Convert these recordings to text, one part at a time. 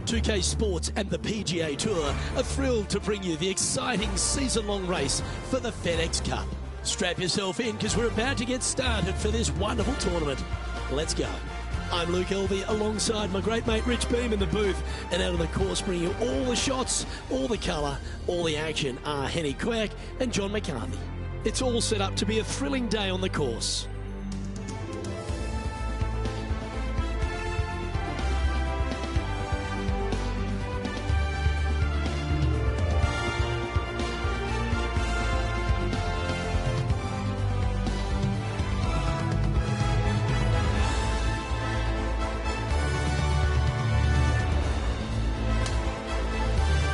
2K Sports and the PGA Tour are thrilled to bring you the exciting season-long race for the FedEx Cup. Strap yourself in because we're about to get started for this wonderful tournament. Let's go. I'm Luke Elvey alongside my great mate Rich Beam in the booth, and out on the course bringing you all the shots, all the colour, all the action are Henny Quack and John McCarthy. It's all set up to be a thrilling day on the course.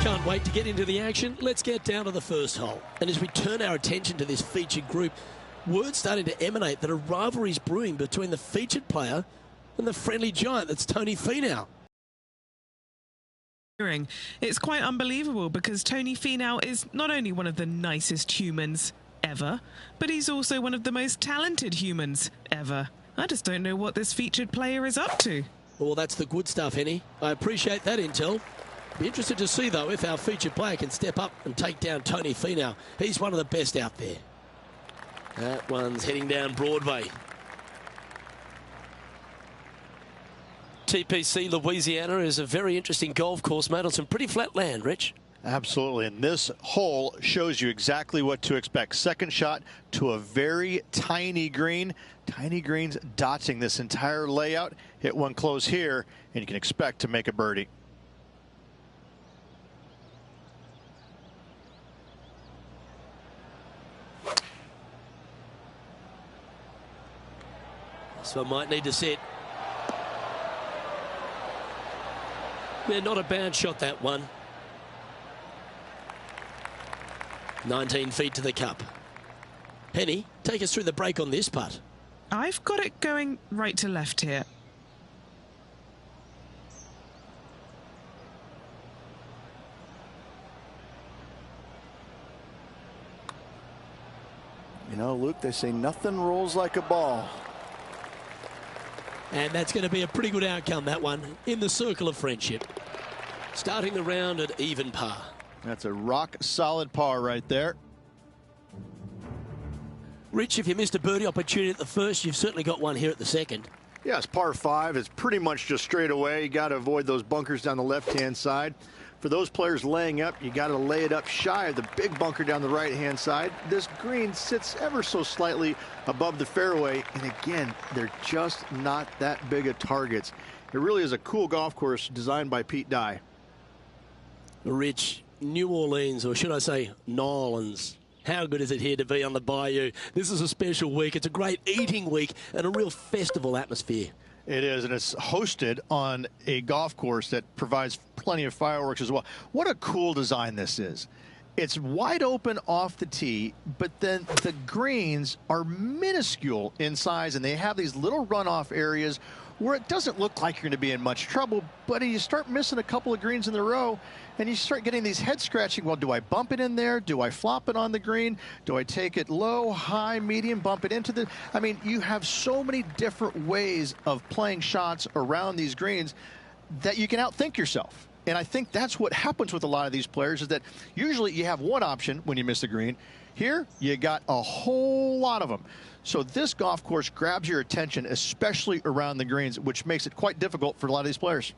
Can't wait to get into the action. Let's get down to the first hole. And as we turn our attention to this featured group, word's starting to emanate that a rivalry's brewing between the featured player and the friendly giant that's Tony Finau. It's quite unbelievable because Tony Finau is not only one of the nicest humans ever, but he's also one of the most talented humans ever. I just don't know what this featured player is up to. Well, that's the good stuff, Henny. I appreciate that intel. Be interested to see, though, if our featured player can step up and take down Tony Finau. He's one of the best out there. That one's heading down Broadway. TPC Louisiana is a very interesting golf course, mate, on some pretty flat land, Rich. Absolutely, and this hole shows you exactly what to expect. Second shot to a very tiny green. Tiny greens dotting this entire layout. Hit one close here, and you can expect to make a birdie. So I might need to set. Yeah, not a bad shot, that one. 19 feet to the cup. Henny, take us through the break on this putt. I've got it going right to left here. You know, Luke, they say nothing rolls like a ball. And that's going to be a pretty good outcome, that one, in the circle of friendship. Starting the round at even par. That's a rock-solid par right there. Rich, if you missed a birdie opportunity at the first, you've certainly got one here at the second. Yes, par 5 is pretty much just straight away. You got to avoid those bunkers down the left-hand side. For those players laying up, you got to lay it up shy of the big bunker down the right-hand side. This green sits ever so slightly above the fairway, and again, they're just not that big of targets. It really is a cool golf course designed by Pete Dye. Rich, New Orleans, or should I say Nolans. How good is it here to be on the Bayou? This is a special week. It's a great eating week and a real festival atmosphere. It is, and it's hosted on a golf course that provides plenty of fireworks as well. What a cool design this is. It's wide open off the tee, but then the greens are minuscule in size, and they have these little runoff areas where it doesn't look like you're going to be in much trouble, but you start missing a couple of greens in a row, and you start getting these head scratching. Well, do I bump it in there? Do I flop it on the green? Do I take it low, high, medium, bump it into the... I mean, you have so many different ways of playing shots around these greens that you can outthink yourself. And I think that's what happens with a lot of these players, is that usually you have one option when you miss the green. Here, you got a whole lot of them. So this golf course grabs your attention, especially around the greens, which makes it quite difficult for a lot of these players.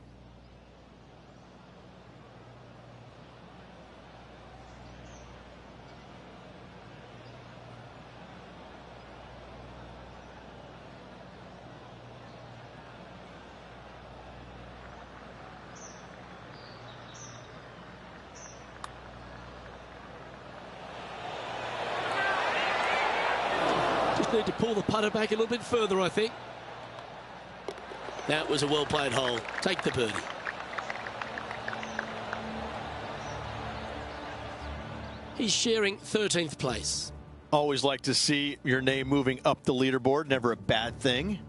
Need to pull the putter back a little bit further, I think. That was a well-played hole. Take the birdie. He's sharing 13th place. Always like to see your name moving up the leaderboard. Never a bad thing.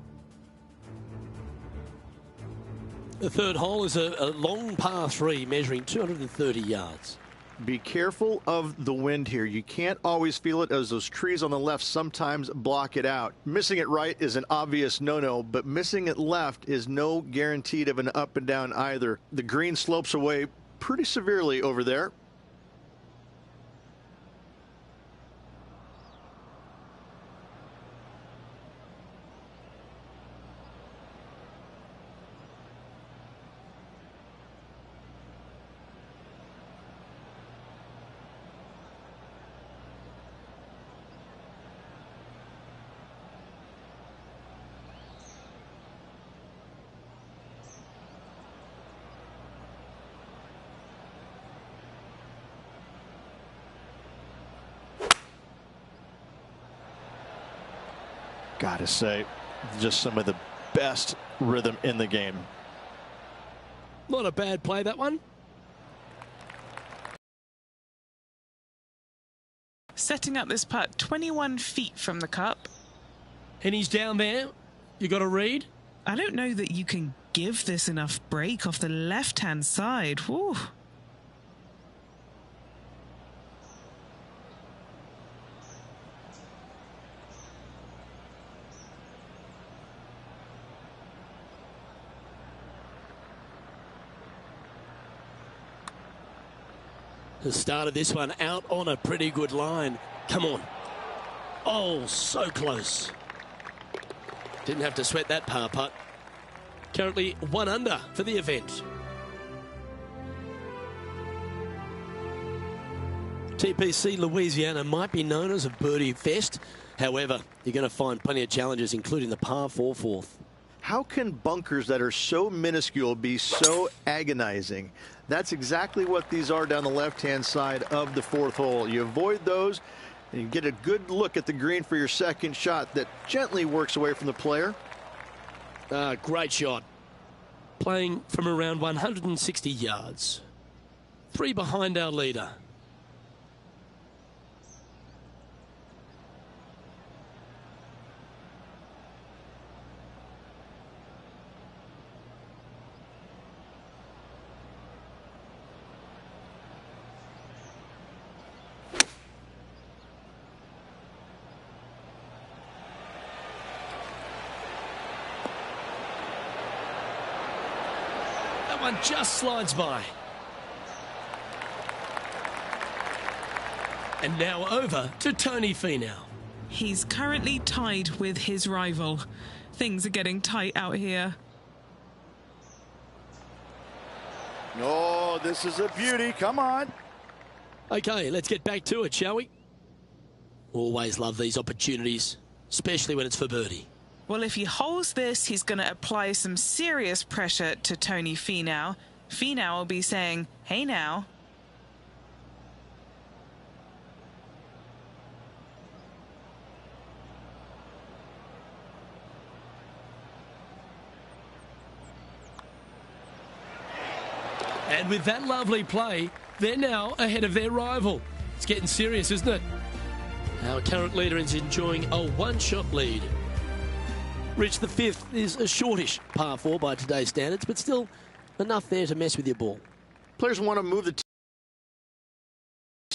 The third hole is a long par 3 measuring 230 yards. Be careful of the wind here. You can't always feel it, as those trees on the left sometimes block it out. Missing it right is an obvious no-no, but missing it left is no guaranteed of an up and down either. The green slopes away pretty severely over there. Gotta say, just some of the best rhythm in the game. Not a bad play, that one. Setting up this putt 21 feet from the cup. And he's down there. You got to read. I don't know that you can give this enough break off the left-hand side. Whew. The start of this one out on a pretty good line. Come on. Oh, so close. Didn't have to sweat that par putt. Currently 1 under for the event. TPC Louisiana might be known as a birdie fest. However, you're going to find plenty of challenges, including the par 4 fourth. How can bunkers that are so minuscule be so agonizing? That's exactly what these are down the left-hand side of the 4th hole. You avoid those, and you get a good look at the green for your second shot that gently works away from the player. Great shot. Playing from around 160 yards. 3 behind our leader. One just slides by. And now over to Tony Finau. He's currently tied with his rival. Things are getting tight out here. Oh, this is a beauty. Come on. Okay, let's get back to it, shall we? Always love these opportunities, especially when it's for birdie. Well, if he holds this, he's going to apply some serious pressure to Tony Finau. Finau will be saying, hey now. And with that lovely play, they're now ahead of their rival. It's getting serious, isn't it? Our current leader is enjoying a 1-shot lead. Rich, the 5th is a shortish par 4 by today's standards, but still enough there to mess with your ball. Players want to move the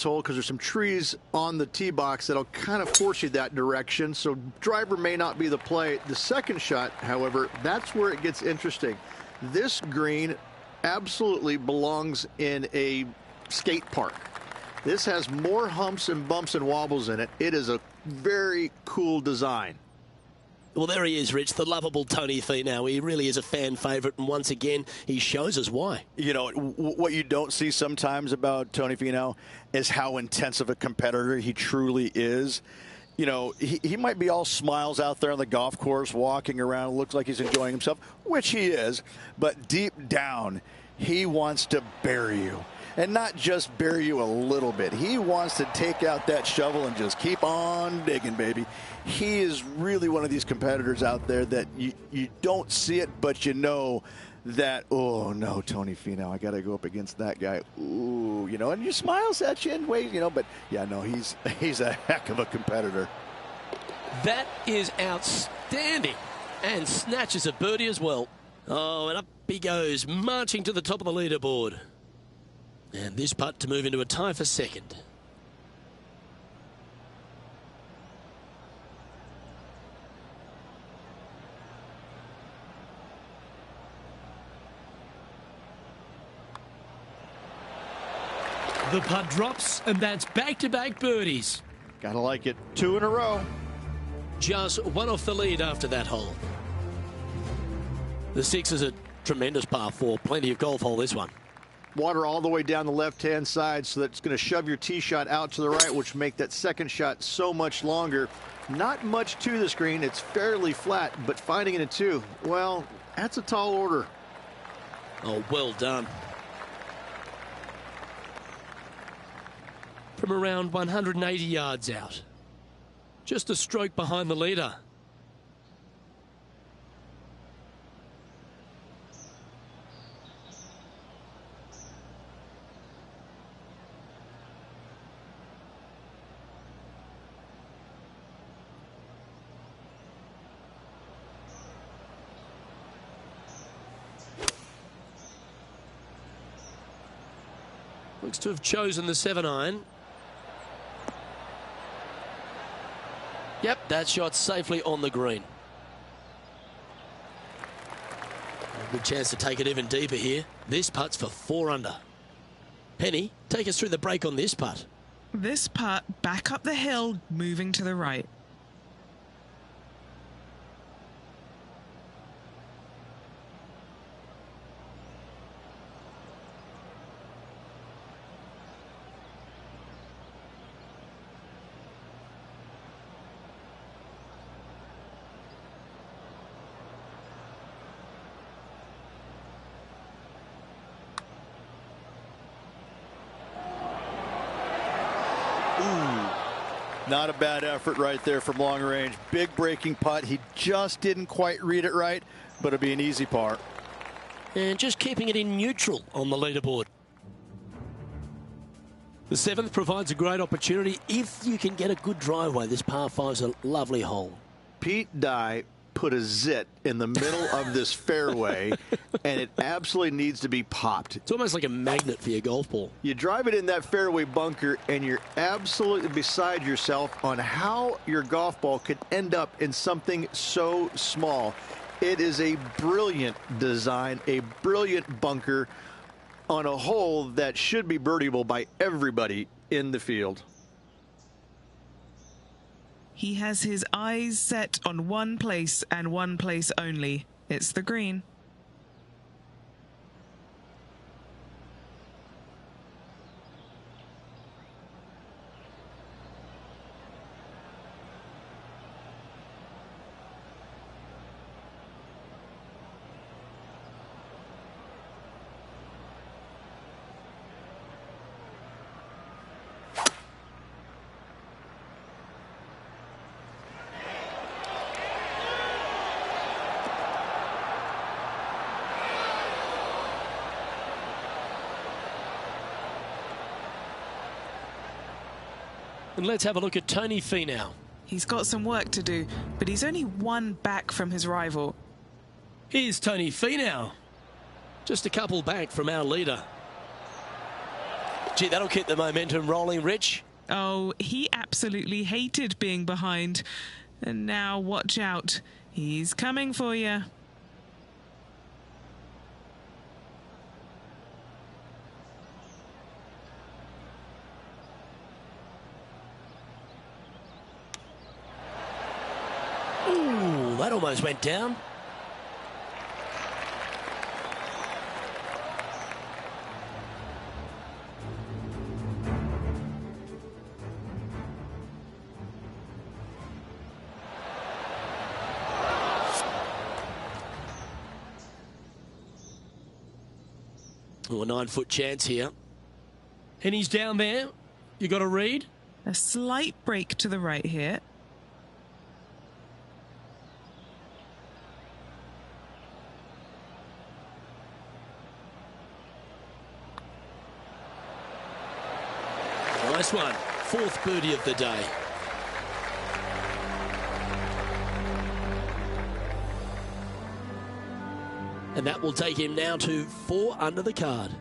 hole because there's some trees on the tee box that'll kind of force you that direction, so driver may not be the play. The second shot, however, that's where it gets interesting. This green absolutely belongs in a skate park. This has more humps and bumps and wobbles in it. It is a very cool design. Well, there he is, Rich, the lovable Tony Finau. He really is a fan favourite, and once again, he shows us why. You know, what you don't see sometimes about Tony Finau is how intense of a competitor he truly is. You know, he might be all smiles out there on the golf course, walking around, looks like he's enjoying himself, which he is, but deep down, he wants to bury you. And not just bury you a little bit. He wants to take out that shovel and just keep on digging, baby. He is really one of these competitors out there that you don't see it, but you know that, oh, no, Tony Finau, I got to go up against that guy. Ooh, you know, and he smiles at you and ways, you know, but, yeah, no, he's a heck of a competitor. That is outstanding. And snatches a birdie as well. Oh, and up he goes, marching to the top of the leaderboard. And this putt to move into a tie for second. The putt drops, and that's back-to-back birdies. Gotta like it. 2 in a row. Just one off the lead after that hole. The 6 is a tremendous par 4. Plenty of golf hole, this one. Water all the way down the left-hand side, so that's going to shove your tee shot out to the right, which make that second shot so much longer. Not much to the screen. It's fairly flat, but finding it a 2, well, that's a tall order. Oh, well done. From around 180 yards out. Just a stroke behind the leader. Looks to have chosen the 7-iron. Yep, that shot's safely on the green. A good chance to take it even deeper here. This putt's for 4 under. Penny, take us through the break on this putt. This putt back up the hill, moving to the right. Not a bad effort right there from long range. Big breaking putt. He just didn't quite read it right, but it'll be an easy par. And just keeping it in neutral on the leaderboard. The 7th provides a great opportunity if you can get a good driveway. This par 5's a lovely hole. Pete Dye put a zit in the middle of this fairway, and it absolutely needs to be popped. It's almost like a magnet for your golf ball. You drive it in that fairway bunker, and you're absolutely beside yourself on how your golf ball could end up in something so small. It is a brilliant design, a brilliant bunker on a hole that should be birdieable by everybody in the field. He has his eyes set on one place and one place only. It's the green. And let's have a look at Tony Finau. He's got some work to do, but he's only 1 back from his rival. Here's Tony Finau. Just a couple back from our leader. Gee, that'll keep the momentum rolling, Rich. Oh, he absolutely hated being behind. And now watch out. He's coming for you. Ooh, that almost went down. Oh, a 9-foot chance here. And he's down there. You got a read? A slight break to the right here. Nice one. 4th birdie of the day. And that will take him now to 4 under the card.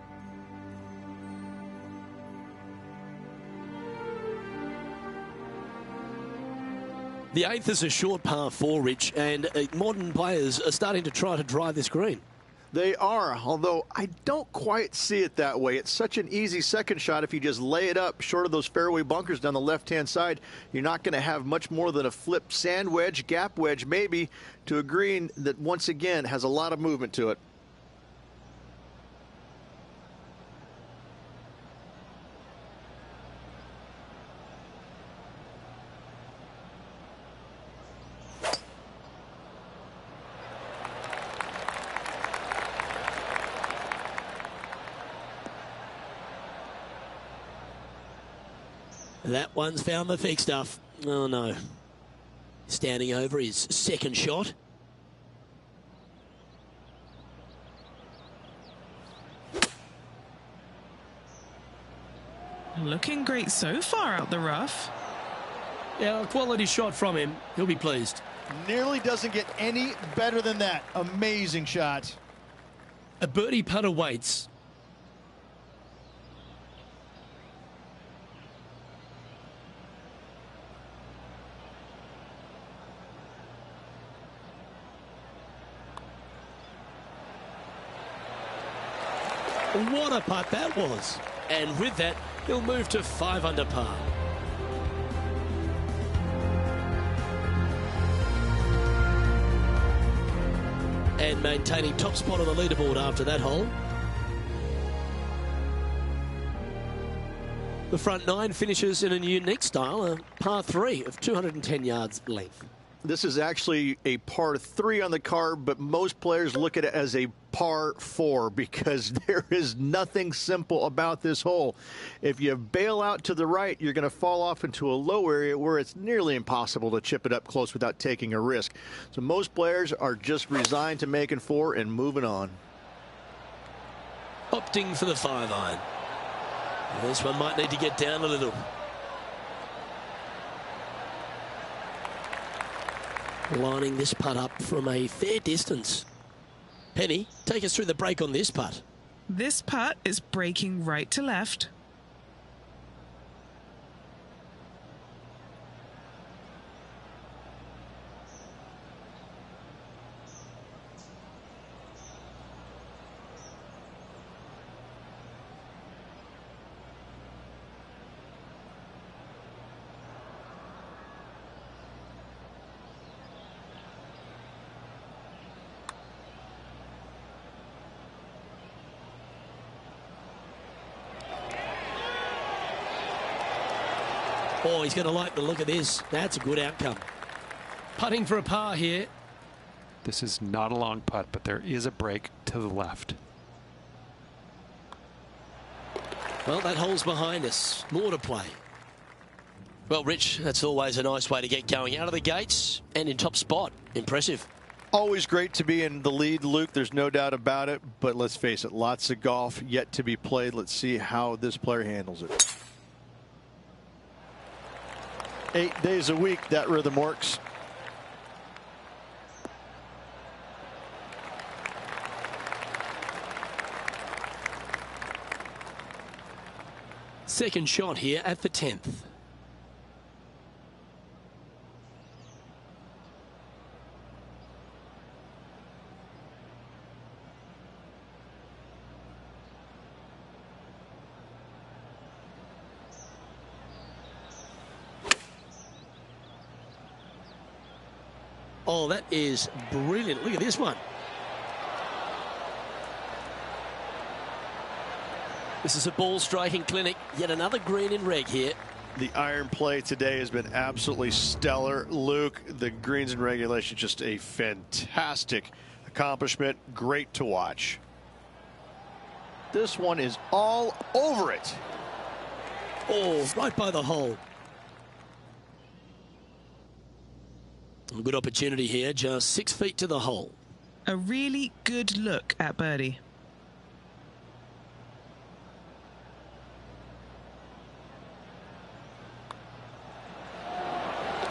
The 8th is a short par 4, Rich, and modern players are starting to try to drive this green. They are, although I don't quite see it that way. It's such an easy second shot. If you just lay it up short of those fairway bunkers down the left-hand side, you're not going to have much more than a flip sand wedge, gap wedge maybe, to a green that once again has a lot of movement to it. That one's found the thick stuff. Oh, no. Standing over his second shot. Looking great so far out the rough. Yeah, a quality shot from him. He'll be pleased. Nearly doesn't get any better than that. Amazing shot. A birdie putt awaits. What a putt that was. And with that, he'll move to 5 under par. And maintaining top spot on the leaderboard after that hole. The front 9 finishes in a unique style, a par 3 of 210 yards length. This is actually a par 3 on the card, but most players look at it as a par 4 because there is nothing simple about this hole. If you bail out to the right, you're going to fall off into a low area where it's nearly impossible to chip it up close without taking a risk. So most players are just resigned to making 4 and moving on. Opting for the 5-iron. This one might need to get down a little. Lining this putt up from a fair distance. Penny, take us through the break on this putt. This putt is breaking right to left. Oh, he's going to like the look of this. That's a good outcome. Putting for a par here. This is not a long putt, but there is a break to the left. Well, that hole's behind us. More to play. Well, Rich, that's always a nice way to get going out of the gates and in top spot. Impressive. Always great to be in the lead, Luke. There's no doubt about it. But let's face it, lots of golf yet to be played. Let's see how this player handles it. 8 days a week, that rhythm works. Second shot here at the 10th. Oh, that is brilliant. Look at this one. This is a ball striking clinic. Yet another green in reg here. The iron play today has been absolutely stellar. Luke, the greens in regulation, just a fantastic accomplishment. Great to watch. This one is all over it. Oh, right by the hole. A good opportunity here, just 6 feet to the hole. A really good look at birdie.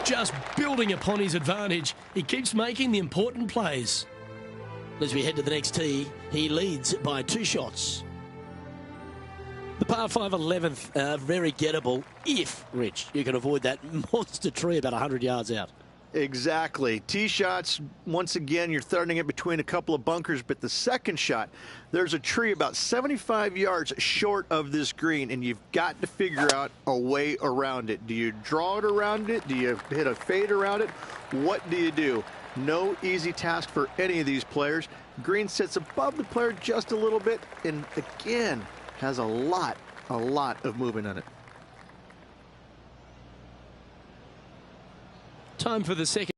Just building upon his advantage. He keeps making the important plays. As we head to the next tee, he leads by 2 shots. The par 5 11th, very gettable if, Rich, you can avoid that monster tree about 100 yards out. Exactly. Tee shots, once again, you're throwing it between a couple of bunkers, but the second shot, there's a tree about 75 yards short of this green, and you've got to figure out a way around it. Do you draw it around it? Do you hit a fade around it? What do you do? No easy task for any of these players. Green sits above the player just a little bit, and again, has a lot of movement on it. Time for the second.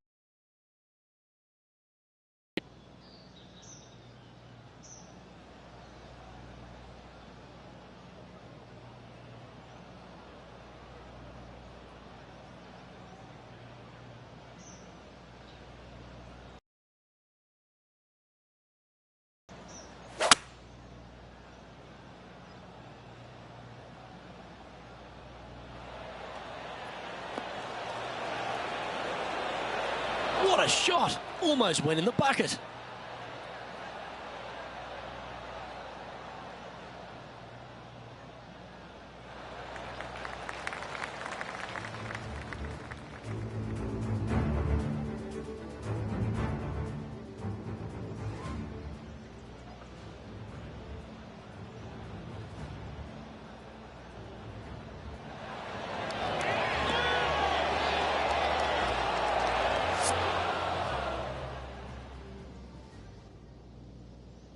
What a shot! Almost went in the bucket.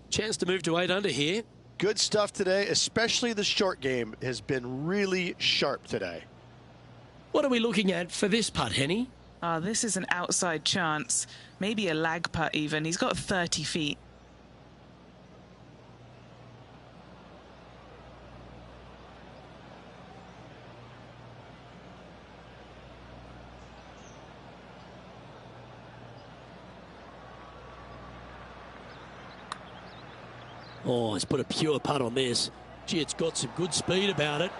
Chance to move to 8 under here. Good stuff today, especially the short game has been really sharp today. What are we looking at for this putt, Henny? Oh, this is an outside chance. Maybe a lag putt even. He's got 30 feet. Oh, he's put a pure putt on this. Gee, it's got some good speed about it.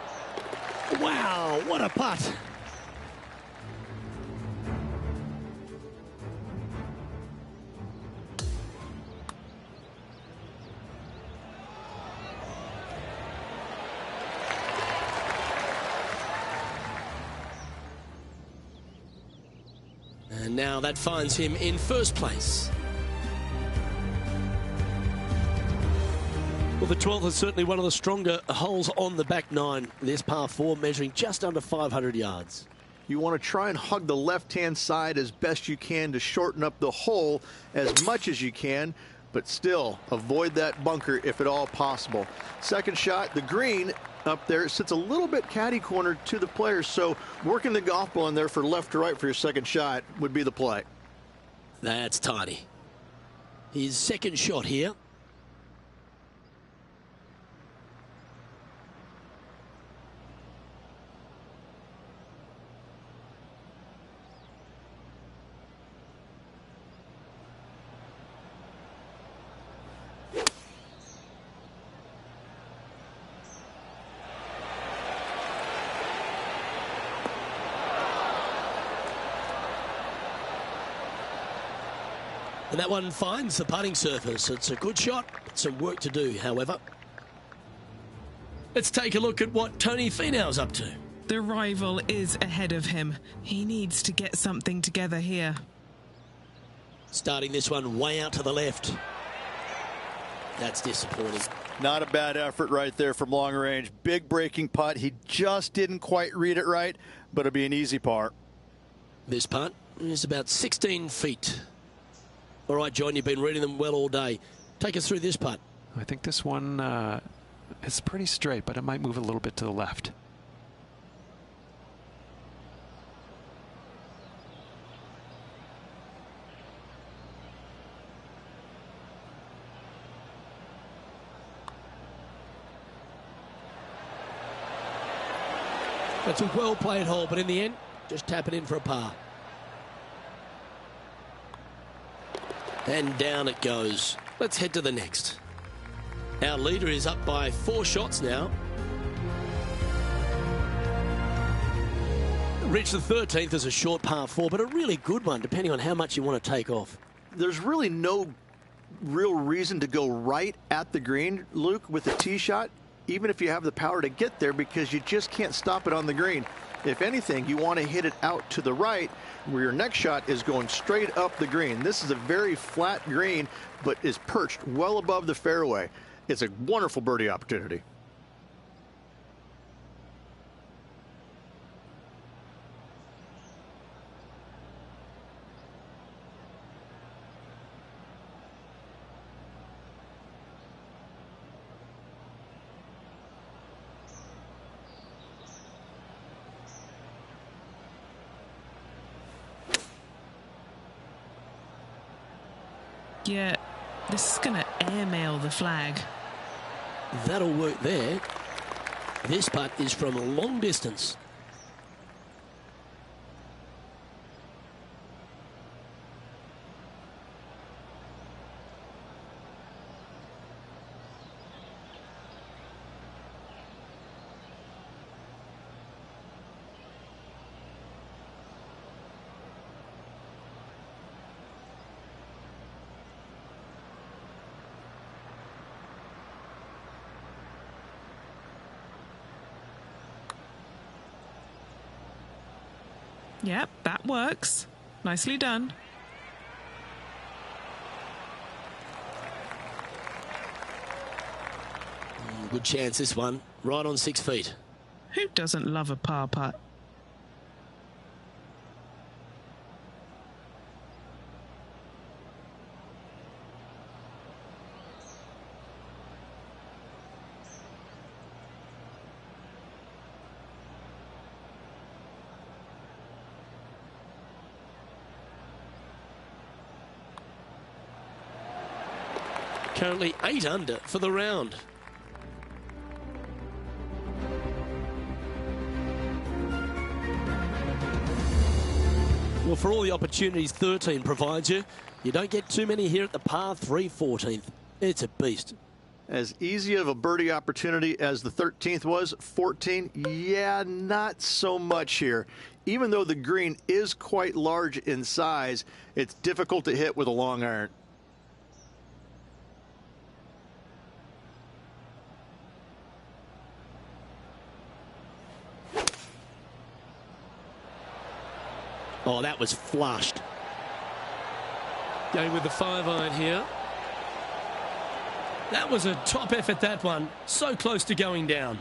Wow, what a putt. And now that finds him in first place. Well, the 12th is certainly one of the stronger holes on the back nine. This par 4 measuring just under 500 yards. You want to try and hug the left-hand side as best you can to shorten up the hole as much as you can, but still avoid that bunker if at all possible. Second shot, the green up there sits a little bit caddy corner to the players, so working the golf ball in there for left to right for your second shot would be the play. That's tidy. His second shot here. And that one finds the putting surface. It's a good shot, but some work to do, however. Let's take a look at what Tony Finau's up to. The rival is ahead of him. He needs to get something together here. Starting this one way out to the left. That's disappointing. Not a bad effort right there from long range. Big breaking putt. He just didn't quite read it right, but it'll be an easy par. This putt is about 16 feet. All right, John, you've been reading them well all day. Take us through this putt. I think this one is pretty straight, but it might move a little bit to the left. That's a well-played hole, but in the end, just tap it in for a par. And down it goes. Let's head to the next. Our leader is up by 4 shots now. Reached the 13th as a short par 4, but a really good one, depending on how much you want to take off. There's really no real reason to go right at the green, Luke, with the tee shot. even if you have the power to get there, because you just can't stop it on the green. If anything, you want to hit it out to the right, where your next shot is going straight up the green. This is a very flat green, but is perched well above the fairway. It's a wonderful birdie opportunity. Yeah, this is going to airmail the flag. That'll work there. This putt is from a long distance. Yep, that works. Nicely done. Good chance, this one. Right on 6 feet. Who doesn't love a par putt? Currently 8 under for the round. Well, for all the opportunities 13 provides you, you don't get too many here at the par 3 14th. It's a beast. As easy of a birdie opportunity as the 13th was, 14, yeah, not so much here. Even though the green is quite large in size, it's difficult to hit with a long iron. Oh, that was flushed. Going with the 5-iron here. That was a top effort, that one. So close to going down.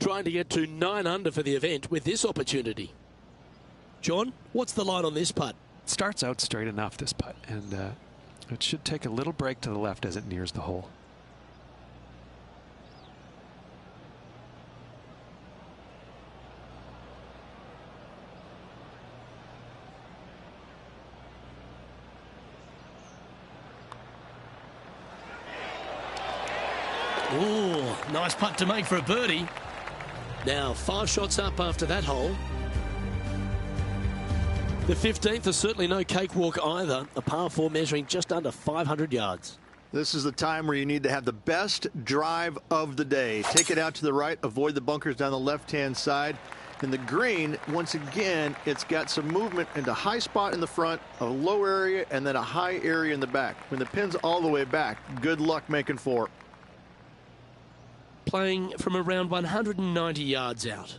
Trying to get to 9 under for the event with this opportunity. John, what's the line on this putt? Starts out straight enough, this putt, and it should take a little break to the left as it nears the hole. Ooh, nice putt to make for a birdie. Now 5 shots up after that hole. The 15th is certainly no cakewalk either. A par 4 measuring just under 500 yards. This is the time where you need to have the best drive of the day. Take it out to the right, avoid the bunkers down the left-hand side. And the green, once again, it's got some movement into high spot in the front, a low area, and then a high area in the back. When the pin's all the way back, good luck making 4. Playing from around 190 yards out.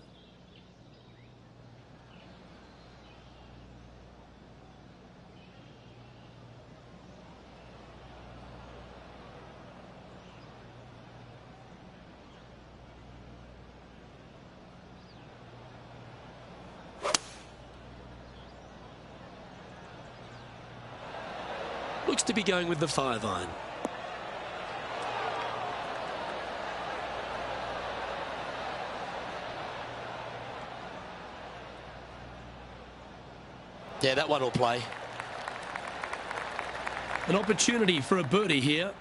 Looks to be going with the 5-iron. Yeah, that one will play. An opportunity for a birdie here.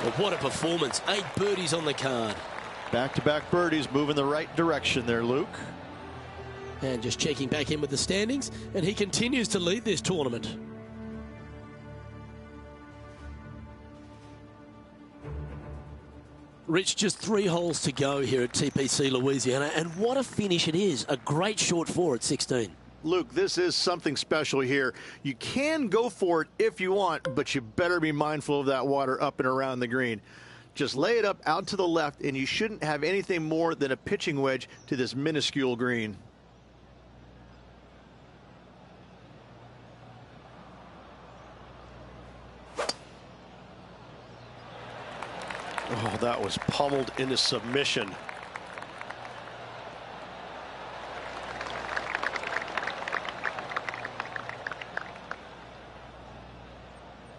Well, what a performance. 8 birdies on the card. Back-to-back birdies, moving the right direction there, Luke. And just checking back in with the standings, and he continues to lead this tournament. Rich, just 3 holes to go here at TPC Louisiana, and what a finish it is. A great short 4 at 16. Luke, this is something special here. You can go for it if you want, but you better be mindful of that water up and around the green. Just lay it up out to the left, and you shouldn't have anything more than a pitching wedge to this minuscule green. Oh, that was pummeled into submission.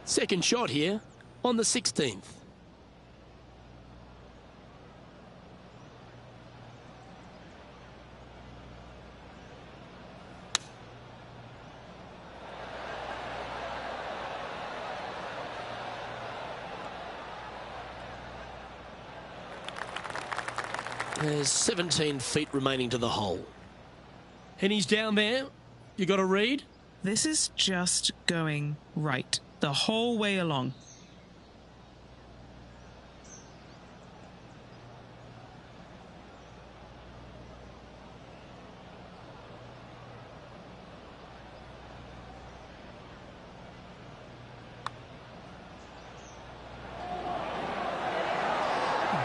Second shot here on the 16th. There's 17 feet remaining to the hole. And he's down there. You got to read? This is just going right the whole way along.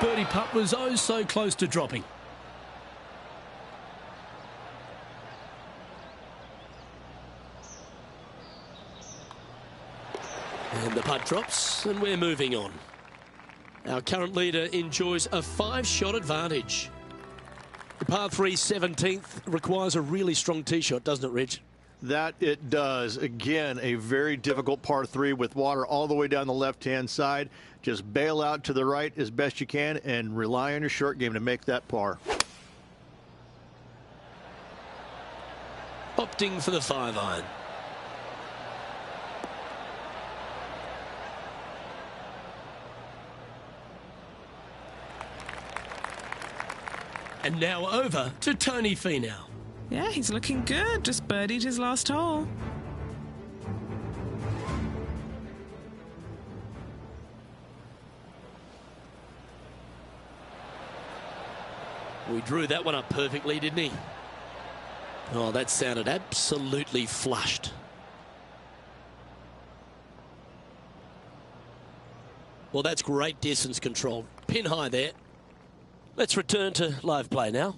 Birdie putt was oh so close to dropping. And the putt drops, and we're moving on. Our current leader enjoys a 5-shot advantage. The par 3 17th requires a really strong tee shot, doesn't it, Rich? That it does. Again, a very difficult par 3 with water all the way down the left-hand side. Just bail out to the right as best you can and rely on your short game to make that par. Opting for the 5-iron. And now over to Tony Finau. Yeah, he's looking good. Just birdied his last hole. We drew that one up perfectly, didn't he? Oh, that sounded absolutely flushed. Well, that's great distance control. Pin high there. Let's return to live play now.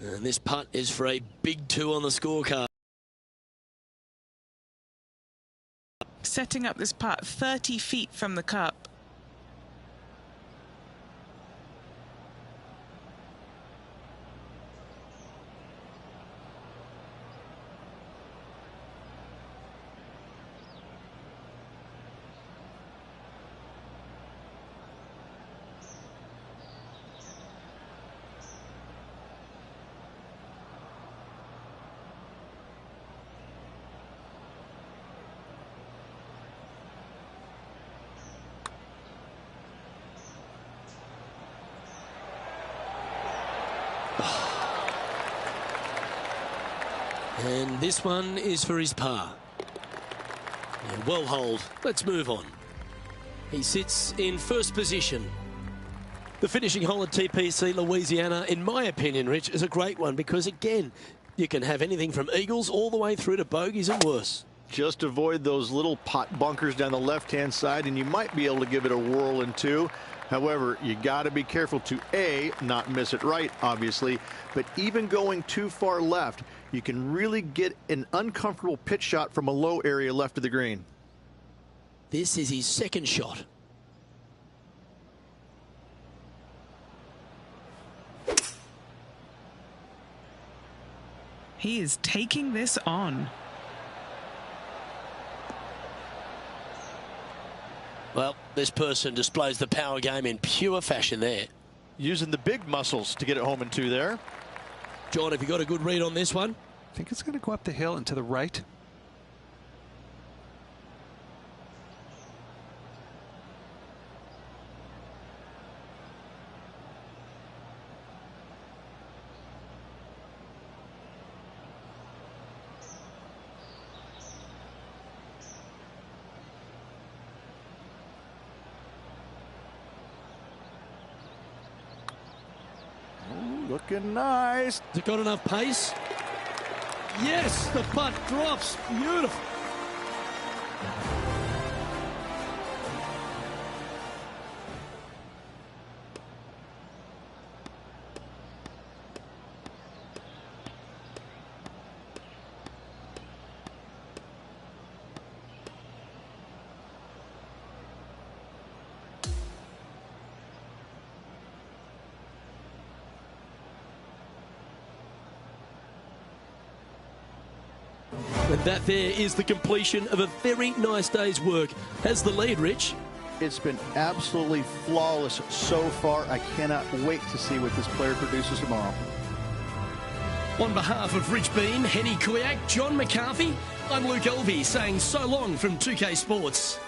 And this putt is for a big 2 on the scorecard. Setting up this putt 30 feet from the cup. And this one is for his par. And well holed. Let's move on. He sits in first position. The finishing hole at TPC Louisiana, in my opinion, Rich, is a great one because, again, you can have anything from eagles all the way through to bogeys and worse. Just avoid those little pot bunkers down the left-hand side, and you might be able to give it a whirl in 2. However, you got to be careful to, A, not miss it right, obviously, but even going too far left, you can really get an uncomfortable pitch shot from a low area left of the green. This is his second shot. He is taking this on. Well, this person displays the power game in pure fashion there. Using the big muscles to get it home in 2 there. John, have you got a good read on this one? I think it's going to go up the hill and to the right. Looking nice. Has it got enough pace? Yes, the putt drops. Beautiful. And that there is the completion of a very nice day's work. Has the lead, Rich? It's been absolutely flawless so far. I cannot wait to see what this player produces tomorrow. On behalf of Rich Beam, Henny Kuyak, John McCarthy, I'm Luke Elvey saying so long from 2K Sports.